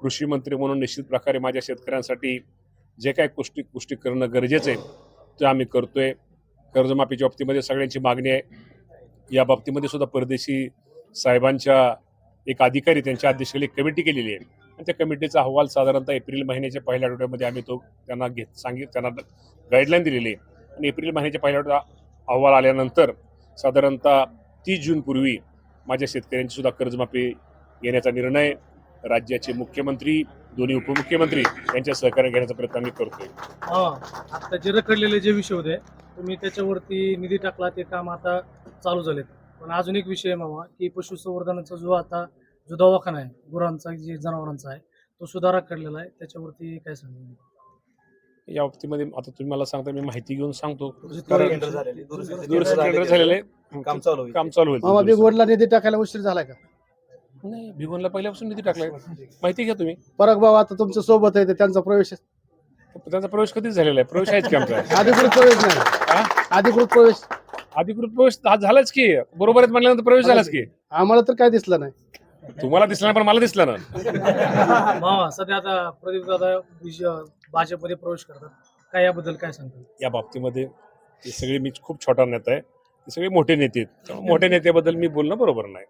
कृषी मंत्री म्हणून निश्चित प्रकारे माझ्या शेतकऱ्यांसाठी जे काही गोष्टी करणं गरजेचं आहे ते आम्ही करतोय. कर्जमाफीच्या बाबतीमध्ये सगळ्यांची मागणी आहे. या बाबतीमध्ये सुद्धा परदेशी साहेबांच्या एक अधिकारी त्यांच्या अध्यक्षतेखाली कमिटी केलेली आहे आणि त्या कमिटीचा अहवाल साधारणतः एप्रिल महिन्याच्या पहिल्या आठवड्यामध्ये आम्ही तो त्यांना त्यांना गाईडलाईन दिलेली आहे आणि एप्रिल महिन्याच्या पहिल्या आठवड्यात अहवाल आल्यानंतर साधारणतः 30 जूनपूर्वी माझ्या शेतकऱ्यांची सुद्धा कर्जमाफी घेण्याचा निर्णय राज्याचे मुख्यमंत्री, दोन्ही उपमुख्यमंत्री यांच्या सहकार्य घेण्याचा प्रयत्न आम्ही करतोय. आता जे रखडलेले जे विषय होते तुम्ही त्याच्यावरती निधी टाकला, ते काम आता चालू झालेत. पण अजून एक विषय आहे मामा की पशुसंवर्धनाचा जो दवाखाना आहे गुरांचा जे जनावरांचा आहे तो सुद्धा रखडलेला आहे, त्याच्यावरती काय सांगू? या बाबतीमध्ये आता तुम्ही मला सांगता, मी माहिती घेऊन सांगतो. टेंडर झालेले, टेंडर झालेलं आहे, काम चालू होईल. काम चालू मामा होईल. बिगवडला निधी टाकायला उशीर झालाय का? नाही, भिगवणला पहिल्यापासून निधी टाकलाय. माहिती घ्या तुम्ही. परत भाऊ आता तुमच्या सोबत आहे, तर त्यांचा प्रवेश त्यांचा प्रवेश कधीच झालेला आहे. प्रवेश आहेच की आमचा. अधिकृत प्रवेश नाही. हा? अधिकृत प्रवेश अधिकृत प्रवेश झालाच की, बरोबर आहेत म्हणल्यानंतर प्रवेश झालाच की. आम्हाला तर काय दिसलं नाही. तुम्हाला दिसला नाही पण मला दिसला ना. मामा सध्या आता प्रदीप दादा भाजपमध्ये प्रवेश करतात, काय याबद्दल काय सांगतात? या बाबतीमध्ये ते सगळे, मी खूप छोटा नेता आहे, ते सगळे मोठे नेते आहेत. त्यामुळे मोठ्या नेत्याबद्दल मी बोलणं बरोबर नाही.